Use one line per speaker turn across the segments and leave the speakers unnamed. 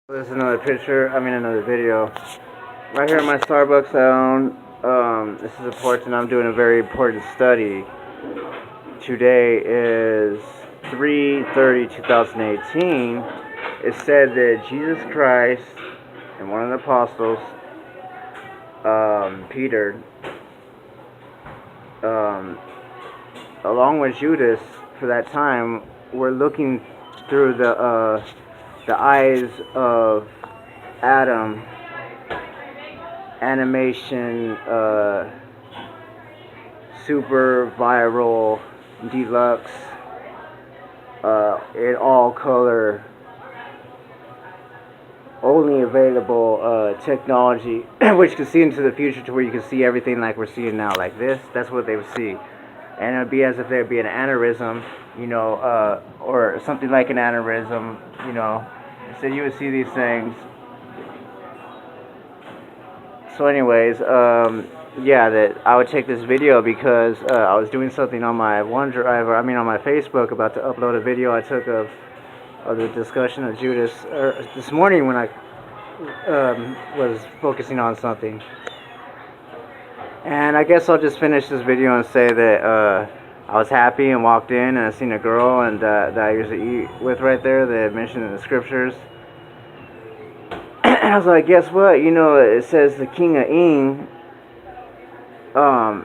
This is another picture, another video. Right here in my Starbucks I own, this is important. I'm doing a very important study. Today is 3/30/2018. It said that Jesus Christ and one of the apostles, Peter, along with Judas, for that time, were looking through the eyes of Adam animation, super viral deluxe, in all color, only available technology, which could see into the future to where you can see everything like we're seeing now, like this. That's what they would see, and it would be as if there'd be an aneurysm, or something like an aneurysm, So you would see these things. So anyways, yeah, that I would take this video because I was doing something on my OneDrive, on my Facebook, about to upload a video I took of the discussion of Judas this morning when I was focusing on something. And I guess I'll just finish this video and say that I was happy and walked in and I seen a girl and that I used to eat with right there that mentioned in the scriptures. And I was like, guess what? It says the king of Ing, the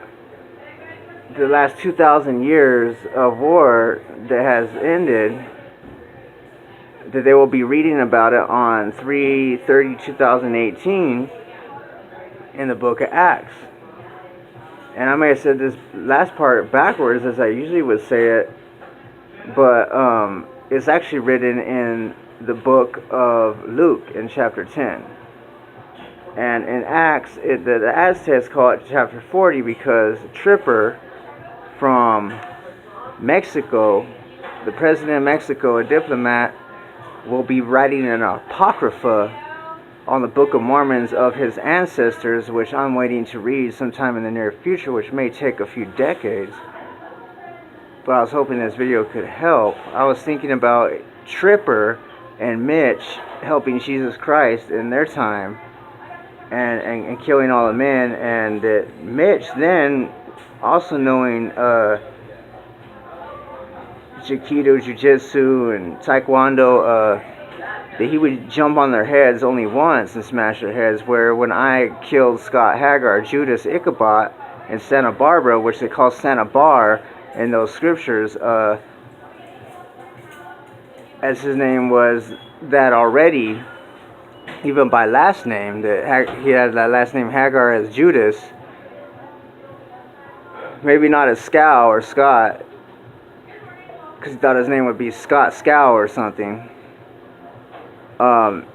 last 2,000 years of war that has ended, that they will be reading about it on 3/30/2018 in the book of Acts. And I may have said this last part backwards as I usually would say it, but it's actually written in the book of Luke in chapter 10. And in Acts, the Aztecs call it chapter 40 because Tripper from Mexico, the president of Mexico, a diplomat, will be writing an apocrypha on the Book of Mormons of his ancestors, which I'm waiting to read sometime in the near future, which may take a few decades. But I was hoping this video could help. I was thinking about Tripper and Mitch helping Jesus Christ in their time and killing all the men, and that Mitch then also knowing Aikido, Jiu-Jitsu, and Taekwondo, that he would jump on their heads only once and smash their heads, where when I killed Scott Hagar, Judas Ichabod in Santa Barbara, which they call Santa Bar in those scriptures, as his name was that already, even by last name, that he had that last name Hagar as Judas, maybe not as Scow or Scott, because he thought his name would be Scott Scow or something. And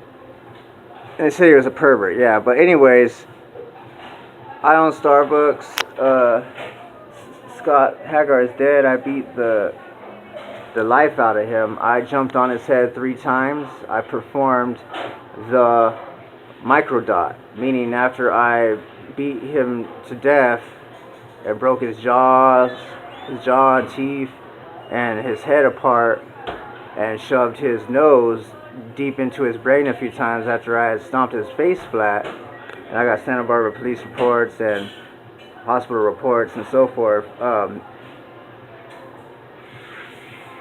they said he was a pervert, yeah. But anyways, I own Starbucks. Scott Hagar is dead. I beat the life out of him. I jumped on his head 3 times. I performed the microdot, meaning after I beat him to death and broke his jaw and teeth and his head apart and shoved his nose deep into his brain a few times after I had stomped his face flat, and I got Santa Barbara police reports and hospital reports and so forth,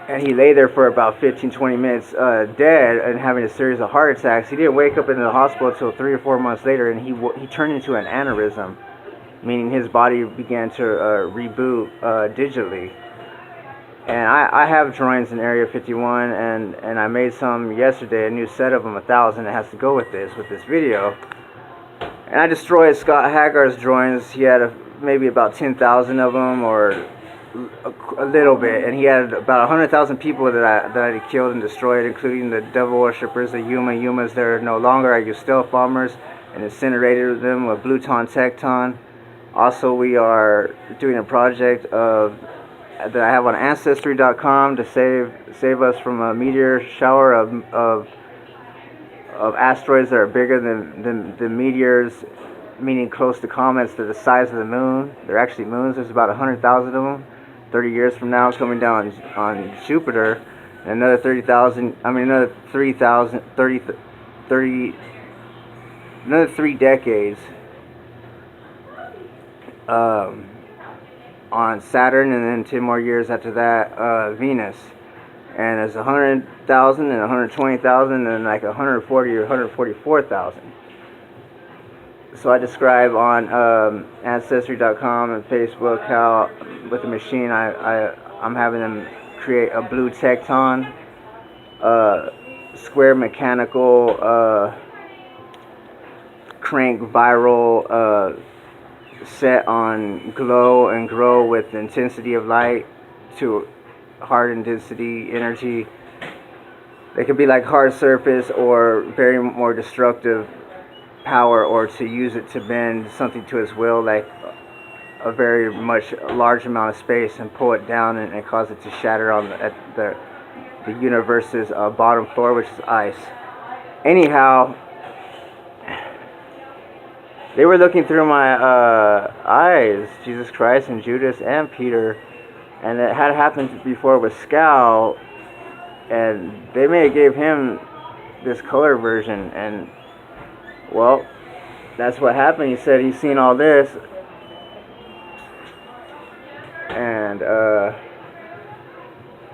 and he lay there for about 15-20 minutes dead and having a series of heart attacks. He didn't wake up in the hospital until 3 or 4 months later, and he turned into an aneurysm, meaning his body began to reboot digitally. And I have drawings in Area 51, and I made some yesterday, a new set of them, 1,000. It has to go with this video. And I destroyed Scott Hagar's drawings. He had maybe about 10,000 of them, or a little bit. And he had about 100,000 people that I killed and destroyed, including the devil worshippers, the Yumas that are no longer. I used stealth bombers and incinerated them with Bluton Tecton. Also, we are doing a project that I have on Ancestry.com to save us from a meteor shower of asteroids that are bigger than meteors, meaning close to comets that are the size of the moon. They're actually moons. There's about 100,000 of them. 30 years from now, coming down on Jupiter, and another 30,000. Another 3,000, 3 decades on Saturn, and then 10 more years after that, Venus. And there's 100,000 and 120,000 and like 140 or 144,000. So I describe on Ancestry.com and Facebook how with the machine I'm having them create a blue tecton, square mechanical crank viral set on glow and grow with the intensity of light to hard intensity energy. They could be like hard surface or very more destructive power, or to use it to bend something to its will, like a very much large amount of space, and pull it down and cause it to shatter on at the universe's bottom floor, which is ice. Anyhow, they were looking through my eyes, Jesus Christ and Judas and Peter, and it had happened before with Scal, and they may have gave him this color version, and well, that's what happened. He said he's seen all this, and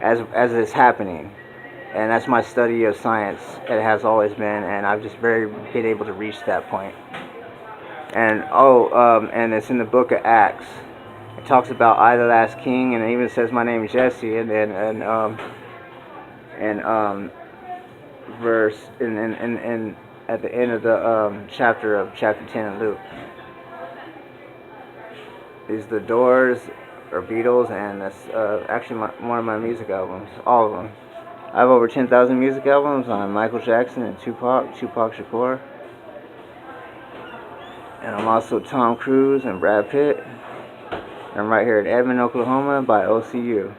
as it's happening, and that's my study of science. It has always been, and I've just been able to reach that point. And and it's in the book of Acts. It talks about I, the last king, and it even says my name is Jesse, and then verse in at the end of the chapter of chapter 10 in Luke. These are the Doors or Beatles, and that's actually one of my music albums, all of them. I have over 10,000 music albums on Michael Jackson and Tupac Shakur. And I'm also Tom Cruise and Brad Pitt. I'm right here in Edmond, Oklahoma by OCU.